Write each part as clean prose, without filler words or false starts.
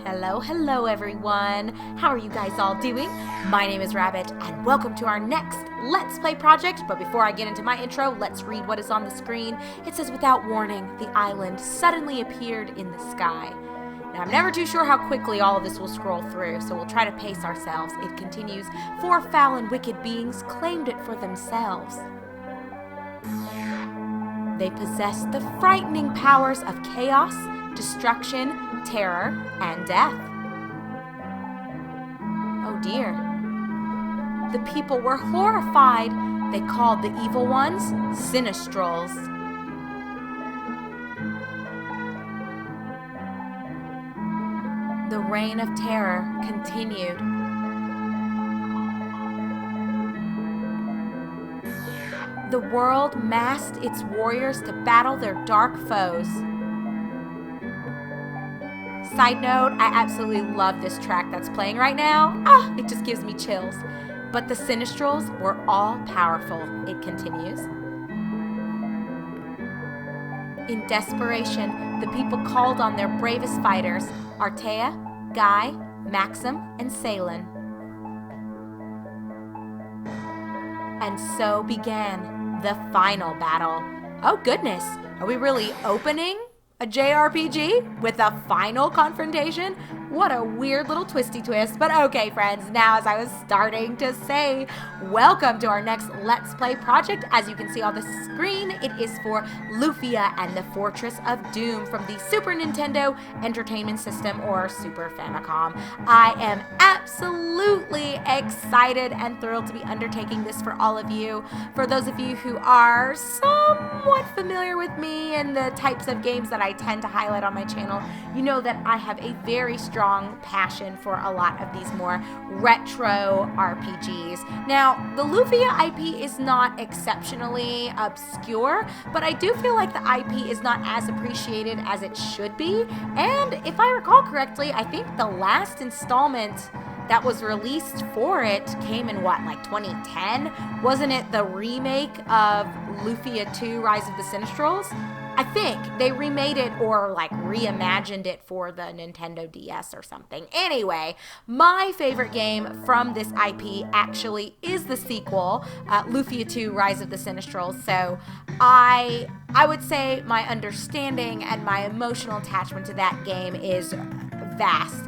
Hello everyone. How are you guys all doing? My name is Rabbit and welcome to our next Let's Play project. But before I get into my intro, let's read what is on the screen. It says, without warning, the island suddenly appeared in the sky. Now, I'm never too sure how quickly all of this will scroll through, so we'll try to pace ourselves. It continues, 4 foul and wicked beings claimed it for themselves. They possessed the frightening powers of chaos, destruction, terror, and death. Oh dear. The people were horrified. They called the evil ones Sinistrals. The reign of terror continued. The world massed its warriors to battle their dark foes. Side note, I absolutely love this track that's playing right now. It just gives me chills. But the Sinistrals were all powerful, it continues. In desperation, the people called on their bravest fighters, Artea, Guy, Maxim, and Salen. And so began the final battle. Oh goodness, are we really opening a JRPG with a final confrontation? What a weird little twisty twist. But okay, friends, now as I was starting to say, welcome to our next Let's Play project. As you can see on the screen, it is for Lufia and the Fortress of Doom from the Super Nintendo Entertainment System, or Super Famicom. I am absolutely excited and thrilled to be undertaking this for all of you. For those of you who are somewhat familiar with me and the types of games that I tend to highlight on my channel, you know that I have a very strong passion for a lot of these more retro RPGs. Now, the Lufia IP is not exceptionally obscure, but I do feel like the IP is not as appreciated as it should be. And if I recall correctly, I think the last installment that was released for it came in what, like 2010? Wasn't it the remake of Lufia 2 Rise of the Sinistrals? I think they remade it or like reimagined it for the Nintendo DS or something. Anyway, my favorite game from this IP actually is the sequel, Lufia 2 Rise of the Sinistrals. So I would say my understanding and my emotional attachment to that game is vast.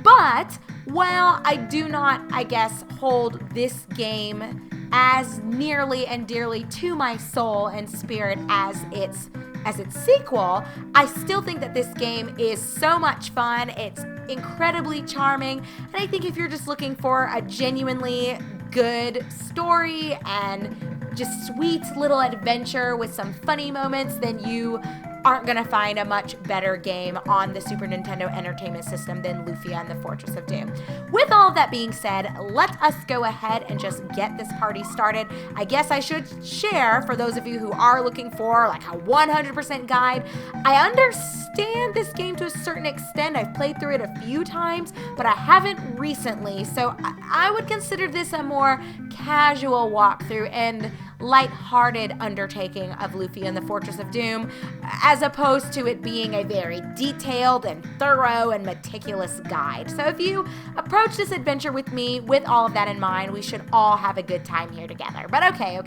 But while I do not, I guess, hold this game as nearly and dearly to my soul and spirit as its sequel, I still think that this game is so much fun. It's incredibly charming, and I think if you're just looking for a genuinely good story and just sweet little adventure with some funny moments, then you aren't going to find a much better game on the Super Nintendo Entertainment System than Lufia and the Fortress of Doom. With all of that being said, let us go ahead and just get this party started. I guess I should share, for those of you who are looking for like a 100% guide, I understand this game to a certain extent. I've played through it a few times, but I haven't recently, so I would consider this a more casual walkthrough and light-hearted undertaking of Lufia and the Fortress of Doom, as opposed to it being a very detailed and thorough and meticulous guide. So if you approach this adventure with me with all of that in mind, we should all have a good time here together. But okay.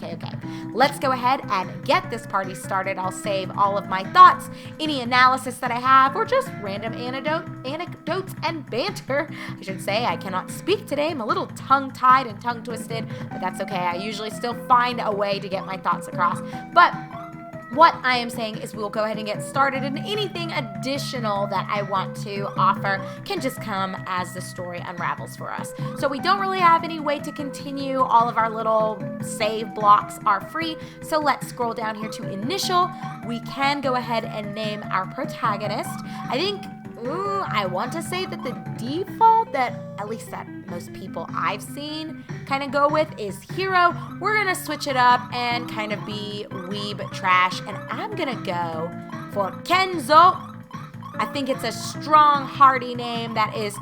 Let's go ahead and get this party started. I'll save all of my thoughts, any analysis that I have, or just random anecdotes and banter. I should say I cannot speak today. I'm a little tongue-tied and tongue-twisted, but that's okay. I usually still find a way to get my thoughts across. But what I am saying is we'll go ahead and get started, and anything additional that I want to offer can just come as the story unravels for us. So we don't really have any way to continue. All of our little save blocks are free. So let's scroll down here to initial. We can go ahead and name our protagonist. I think I want to say that the default that, at least that most people I've seen kind of go with, is hero. We're going to switch it up and kind of be weeb trash, and I'm going to go for Kenzo. I think it's a strong, hearty name that is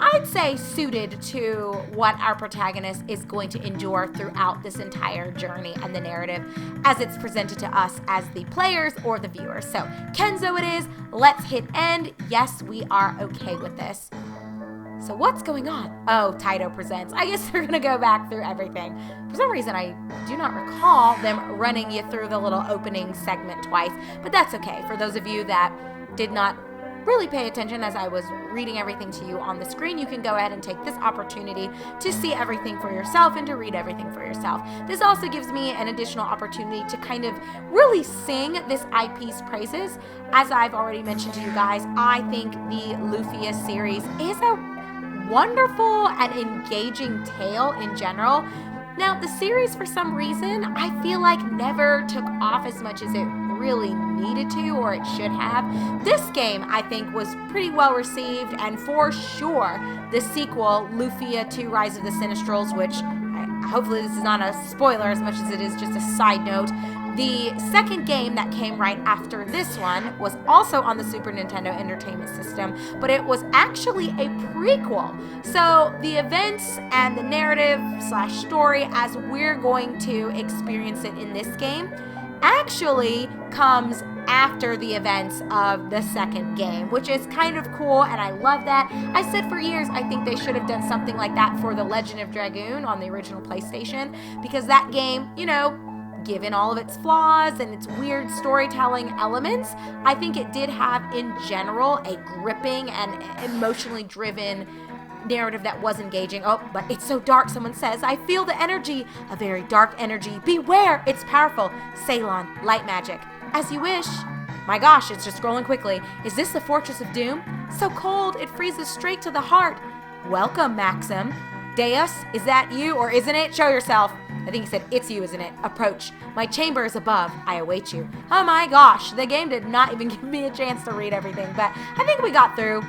I'd say, suited to what our protagonist is going to endure throughout this entire journey and the narrative as it's presented to us as the players or the viewers. So, Kenzo it is. Let's hit end. Yes, we are okay with this. So what's going on? Oh, Taito presents. I guess they're going to go back through everything. For some reason, I do not recall them running you through the little opening segment twice, but that's okay. For those of you that did not really pay attention as I was reading everything to you on the screen, you can go ahead and take this opportunity to see everything for yourself and to read everything for yourself. This also gives me an additional opportunity to kind of really sing this IP's praises. As I've already mentioned to you guys, I think the Lufia series is a wonderful and engaging tale in general. Now, the series, for some reason, I feel like never took off as much as it really needed to, or it should have. This game, I think, was pretty well received, and for sure, the sequel, Lufia 2 Rise of the Sinistrals, which hopefully this is not a spoiler as much as it is just a side note. The second game that came right after this one was also on the Super Nintendo Entertainment System, but it was actually a prequel. So the events and the narrative / story as we're going to experience it in this game actually comes after the events of the second game, which is kind of cool, and I love that. I said for years I think they should have done something like that for The Legend of Dragoon on the original PlayStation, because that game, you know, given all of its flaws and its weird storytelling elements, I think it did have, in general, a gripping and emotionally driven narrative that was engaging. Oh, but it's so dark, someone says. I feel the energy, a very dark energy. Beware, it's powerful. Ceylon, light magic. As you wish. My gosh, it's just scrolling quickly. Is this the Fortress of Doom? So cold, it freezes straight to the heart. Welcome, Maxim. Deus, is that you or isn't it? Show yourself. I think he said, it's you, isn't it? Approach. My chamber is above. I await you. Oh my gosh, the game did not even give me a chance to read everything, but I think we got through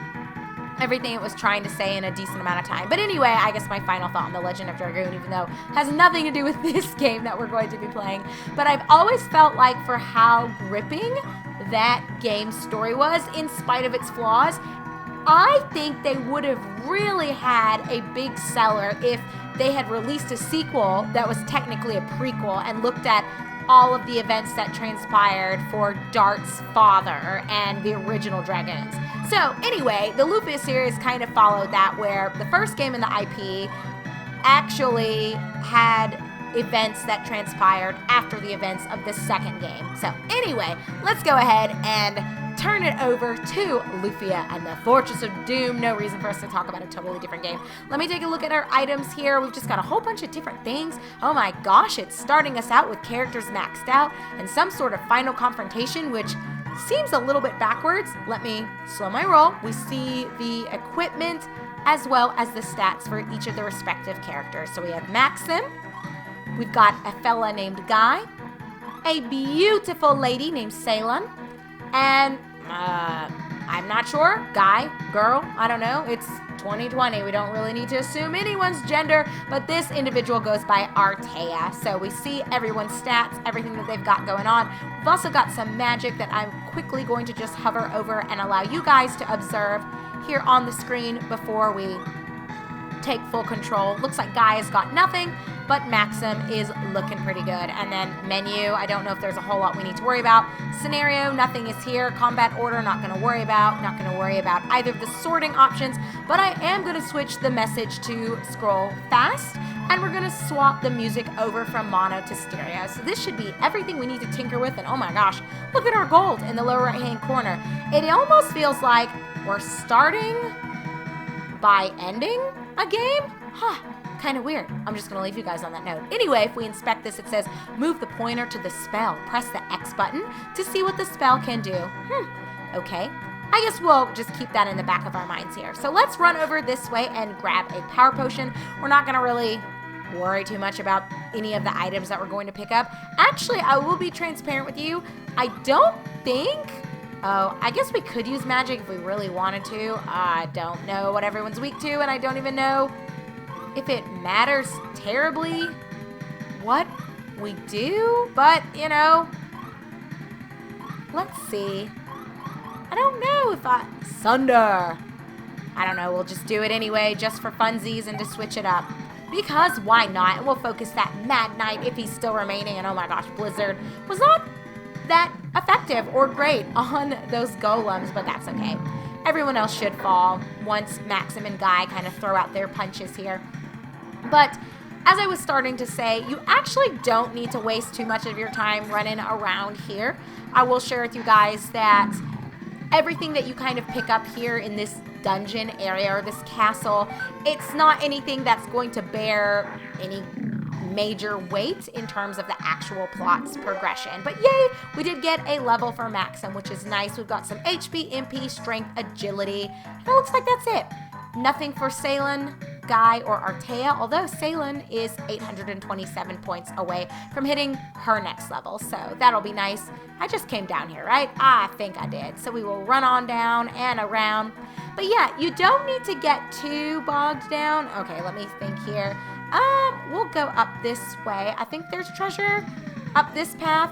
everything it was trying to say in a decent amount of time. But anyway, I guess my final thought on The Legend of Dragoon, even though it has nothing to do with this game that we're going to be playing, but I've always felt like for how gripping that game's story was, in spite of its flaws, I think they would have really had a big seller if they had released a sequel that was technically a prequel and looked at all of the events that transpired for Dart's father and the original dragons. So anyway, the Lufia series kind of followed that, where the first game in the IP actually had events that transpired after the events of the second game. So anyway, let's go ahead and turn it over to Lufia and the Fortress of Doom. No reason for us to talk about a totally different game. Let me take a look at our items here. We've just got a whole bunch of different things. Oh my gosh, it's starting us out with characters maxed out and some sort of final confrontation, which seems a little bit backwards. Let me slow my roll. We see the equipment as well as the stats for each of the respective characters. So we have Maxim. We've got a fella named Guy, a beautiful lady named Ceylon, and I'm not sure, guy, girl, I don't know. It's 2020. We don't really need to assume anyone's gender, but this individual goes by Artea. So we see everyone's stats, everything that they've got going on. We've also got some magic that I'm quickly going to just hover over and allow you guys to observe here on the screen before we take full control. Looks like Guy has got nothing, but Maxim is looking pretty good. And then menu, I don't know if there's a whole lot we need to worry about. Scenario, nothing is here. Combat order, not going to worry about. Not going to worry about either of the sorting options, but I am going to switch the message to scroll fast, and we're going to swap the music over from mono to stereo. So this should be everything we need to tinker with, and oh my gosh, look at our gold in the lower right-hand corner. It almost feels like we're starting by ending a game? Huh, kind of weird. I'm just going to leave you guys on that note. Anyway, if we inspect this, it says, move the pointer to the spell. Press the X button to see what the spell can do. Okay. I guess we'll just keep that in the back of our minds here. So let's run over this way and grab a power potion. We're not going to really worry too much about any of the items that we're going to pick up. Actually, I will be transparent with you. I don't think... Oh, I guess we could use magic if we really wanted to. I don't know what everyone's weak to, and I don't even know if it matters terribly what we do. But, you know, let's see. I don't know if Sunder. I don't know, we'll just do it anyway, just for funsies and to switch it up. Because why not? And we'll focus that Mad Knight if he's still remaining. And oh my gosh, Blizzard was not that effective or great on those golems, but that's okay. Everyone else should fall once Maxim and Guy kind of throw out their punches here. But as I was starting to say, you actually don't need to waste too much of your time running around here. I will share with you guys that everything that you kind of pick up here in this dungeon area or this castle, it's not anything that's going to bear any major weight in terms of the actual plot's progression. But yay, we did get a level for Maxim, which is nice. We've got some HP, MP, Strength, Agility, and it looks like that's it. Nothing for Salen, Guy, or Artea, although Salen is 827 points away from hitting her next level, so that'll be nice. I just came down here, right? I think I did. So we will run on down and around. But yeah, you don't need to get too bogged down. Okay, let me think here. We'll go up this way. I think there's treasure up this path.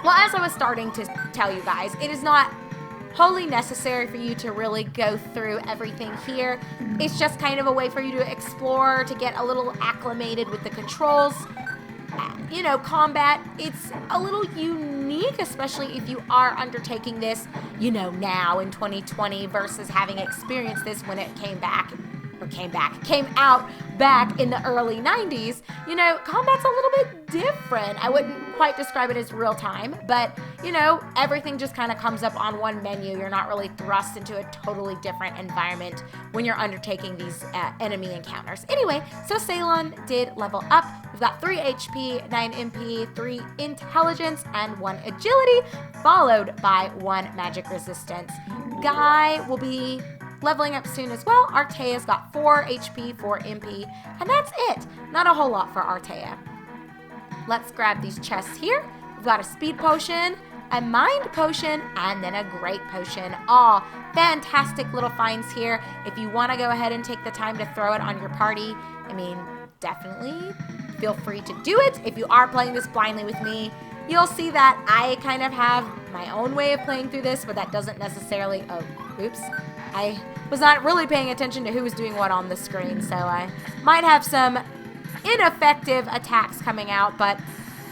Well, as I was starting to tell you guys, it is not wholly necessary for you to really go through everything here. It's just kind of a way for you to explore, to get a little acclimated with the controls. You know, combat, it's a little unique, especially if you are undertaking this, you know, now in 2020 versus having experienced this when it came out back in the early 90s. You know, combat's a little bit different. I wouldn't quite describe it as real time, but you know, everything just kind of comes up on one menu. You're not really thrust into a totally different environment when you're undertaking these enemy encounters. Anyway, so Salen did level up. We've got 3 HP, 9 MP, 3 intelligence, and 1 agility, followed by 1 magic resistance. Guy will be leveling up soon as well. Artea's got 4 HP, 4 MP, and that's it. Not a whole lot for Artea. Let's grab these chests here. We've got a speed potion, a mind potion, and then a great potion. All fantastic little finds here. If you want to go ahead and take the time to throw it on your party, I mean, definitely feel free to do it. If you are playing this blindly with me, you'll see that I kind of have my own way of playing through this, but that doesn't necessarily, oh, oops. I was not really paying attention to who was doing what on the screen, so I might have some ineffective attacks coming out, but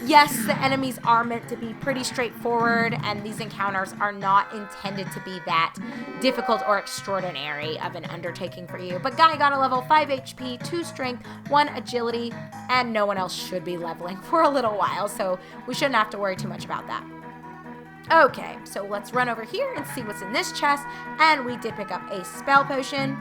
yes, the enemies are meant to be pretty straightforward, and these encounters are not intended to be that difficult or extraordinary of an undertaking for you. But Guy got a level 5 HP, 2 strength, 1 agility, and no one else should be leveling for a little while, so we shouldn't have to worry too much about that. Okay, so let's run over here and see what's in this chest, and we did pick up a spell potion.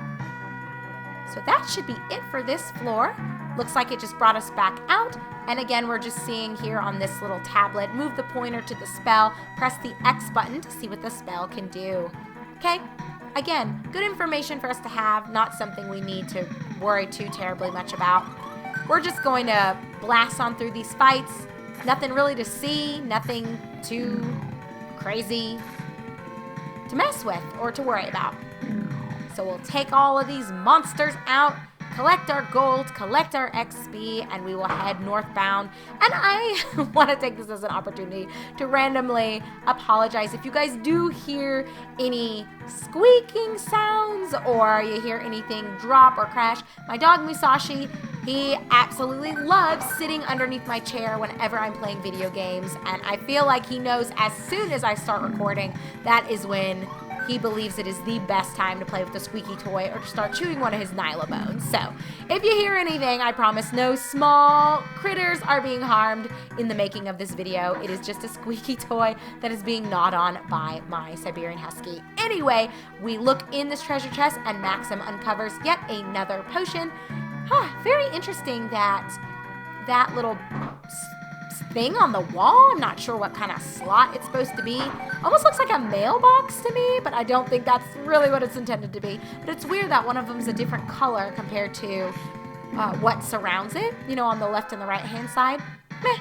So that should be it for this floor. Looks like it just brought us back out, and again, we're just seeing here on this little tablet, move the pointer to the spell, press the X button to see what the spell can do. Okay, again, good information for us to have, not something we need to worry too terribly much about. We're just going to blast on through these fights. Nothing really to see, nothing too crazy to mess with or to worry about. So we'll take all of these monsters out, collect our gold, collect our XP, and we will head northbound. And I want to take this as an opportunity to randomly apologize if you guys do hear any squeaking sounds or you hear anything drop or crash. My dog Musashi, he absolutely loves sitting underneath my chair whenever I'm playing video games, and I feel like he knows as soon as I start recording, that is when he believes it is the best time to play with the squeaky toy or to start chewing one of his Nyla bones. So if you hear anything, I promise no small critters are being harmed in the making of this video. It is just a squeaky toy that is being gnawed on by my Siberian Husky. Anyway, we look in this treasure chest and Maxim uncovers yet another potion. Very interesting that little thing on the wall. I'm not sure what kind of slot it's supposed to be. Almost looks like a mailbox to me, but I don't think that's really what it's intended to be. But it's weird that one of them is a different color compared to what surrounds it, you know, on the left and the right hand side. Meh.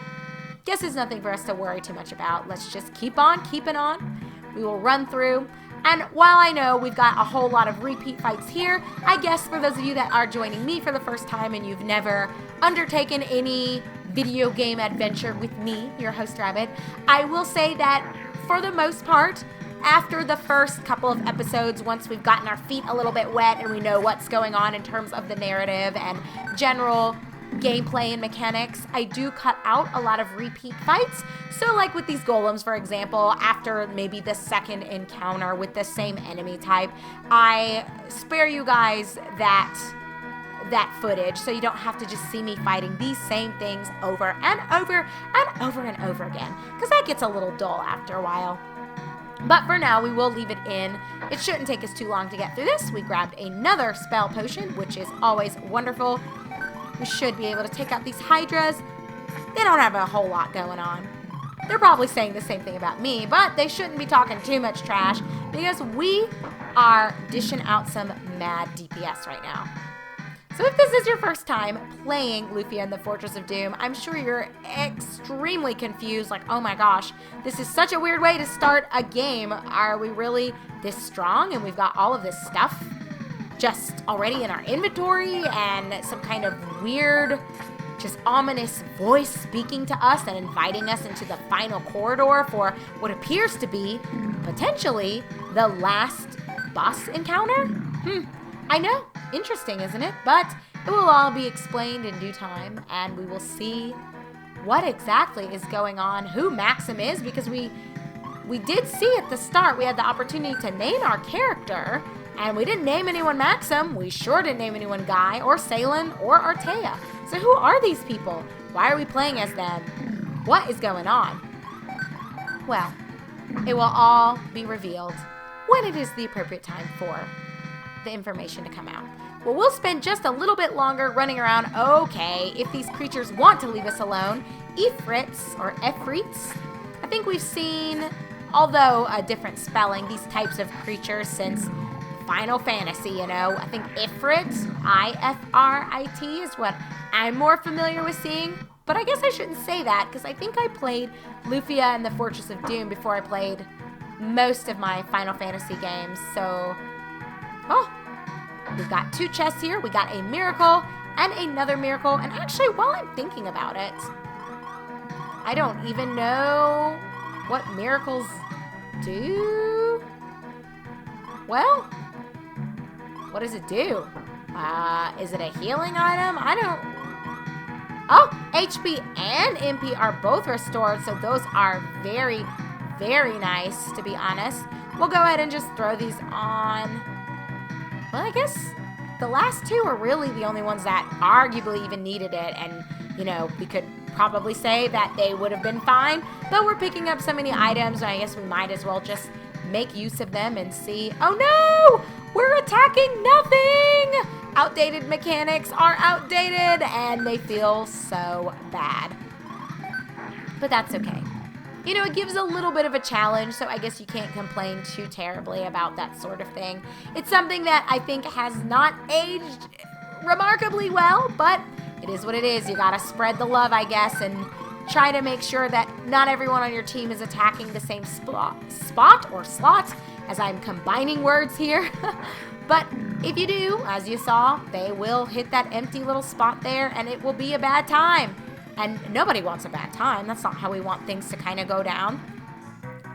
Guess it's nothing for us to worry too much about. Let's just keep on keeping on. We will run through. And while I know we've got a whole lot of repeat fights here, I guess for those of you that are joining me for the first time and you've never undertaken any video game adventure with me, your host Rabbit, I will say that for the most part, after the first couple of episodes, once we've gotten our feet a little bit wet and we know what's going on in terms of the narrative and general gameplay and mechanics, I do cut out a lot of repeat fights. So like with these golems, for example, after maybe the second encounter with the same enemy type, I spare you guys that footage so you don't have to just see me fighting these same things over and over and over and over again, because that gets a little dull after a while. But for now, we will leave it in. It shouldn't take us too long to get through this. We grabbed another spell potion, which is always wonderful. We should be able to take out these hydras. They don't have a whole lot going on. They're probably saying the same thing about me, but they shouldn't be talking too much trash because we are dishing out some mad DPS right now. So if this is your first time playing Lufia in the Fortress of Doom, I'm sure you're extremely confused, like, oh my gosh, this is such a weird way to start a game. Are we really this strong and we've got all of this stuff just already in our inventory and some kind of weird, just ominous voice speaking to us and inviting us into the final corridor for what appears to be potentially the last boss encounter? I know. Interesting, isn't it? But it will all be explained in due time, and we will see what exactly is going on, who Maxim is, because we did see at the start, we had the opportunity to name our character, and we didn't name anyone Maxim. We sure didn't name anyone Guy, or Salen, or Artea. So who are these people? Why are we playing as them? What is going on? Well, it will all be revealed when it is the appropriate time for the information to come out. Well, we'll spend just a little bit longer running around. Okay, if these creatures want to leave us alone, Ifrits or Efreets. I think we've seen, although a different spelling, these types of creatures since Final Fantasy, you know. I think Ifrit, I-F-R-I-T, is what I'm more familiar with seeing. But I guess I shouldn't say that, because I think I played Lufia and the Fortress of Doom before I played most of my Final Fantasy games, so... Oh, we've got 2 chests here. We got a miracle and another miracle. And actually, while I'm thinking about it, I don't even know what miracles do. Well, what does it do? Is it a healing item? I don't... Oh, HP and MP are both restored, so those are very, very nice, to be honest. We'll go ahead and just throw these on. Well, I guess the last 2 are really the only ones that arguably even needed it, and, you know, we could probably say that they would have been fine, but we're picking up so many items, and I guess we might as well just make use of them and see. Oh no! We're attacking nothing! Outdated mechanics are outdated, and they feel so bad. But that's okay. You know, it gives a little bit of a challenge, so I guess you can't complain too terribly about that sort of thing. It's something that I think has not aged remarkably well, but it is what it is. You gotta spread the love, I guess, and try to make sure that not everyone on your team is attacking the same spot or slot, as I'm combining words here. But if you do, as you saw, they will hit that empty little spot there, and it will be a bad time. And nobody wants a bad time. That's not how we want things to kind of go down.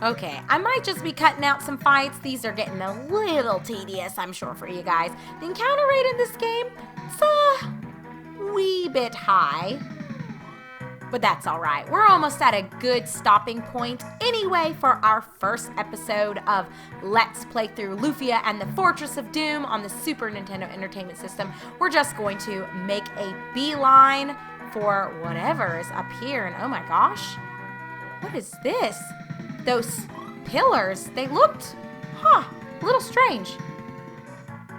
Okay, I might just be cutting out some fights. These are getting a little tedious, I'm sure, for you guys. The encounter rate in this game, it's a wee bit high. But that's all right. We're almost at a good stopping point anyway for our first episode of Let's Play Through Lufia and the Fortress of Doom on the Super Nintendo Entertainment System. We're just going to make a beeline for whatever is up here. And oh my gosh, what is this? Those pillars, they looked, a little strange.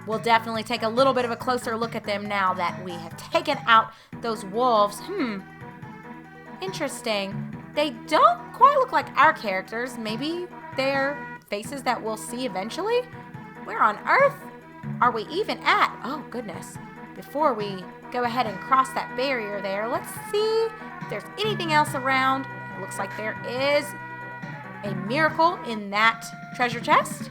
We'll definitely take a little bit of a closer look at them now that we have taken out those wolves. Interesting. They don't quite look like our characters. Maybe they're faces that we'll see eventually. Where on earth are we even at? Oh, goodness. Before we go ahead and cross that barrier there, let's see if there's anything else around. It looks like there is a miracle in that treasure chest.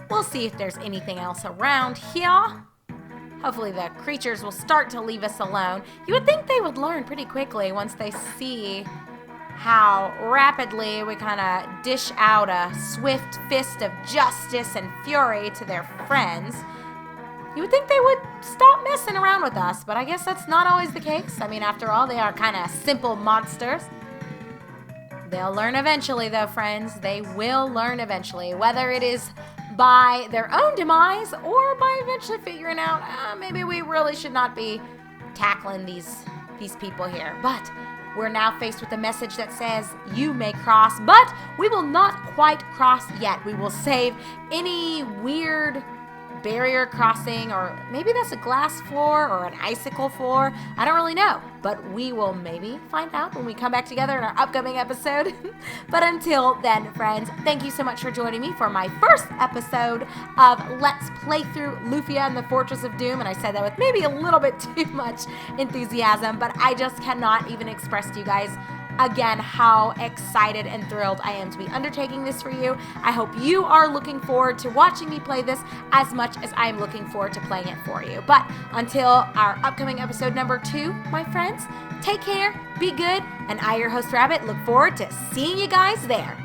We'll see if there's anything else around here. Hopefully the creatures will start to leave us alone. You would think they would learn pretty quickly once they see how rapidly we kind of dish out a swift fist of justice and fury to their friends, you would think they would stop messing around with us, but I guess that's not always the case. I mean, after all, they are kind of simple monsters. They'll learn eventually, though, friends. They will learn eventually, whether it is by their own demise or by eventually figuring out maybe we really should not be tackling these people here. But we're now faced with a message that says you may cross, but we will not quite cross yet. We will save any weird barrier crossing, or maybe that's a glass floor or an icicle floor. I don't really know, but we will maybe find out when we come back together in our upcoming episode. But until then, friends, thank you so much for joining me for my first episode of Let's Play Through Lufia and the Fortress of Doom. And I said that with maybe a little bit too much enthusiasm, but I just cannot even express to you guys again how excited and thrilled I am to be undertaking this for you. I hope you are looking forward to watching me play this as much as I am looking forward to playing it for you. But until our upcoming episode number 2, my friends, take care, be good, and I, your host Rabbit, look forward to seeing you guys there.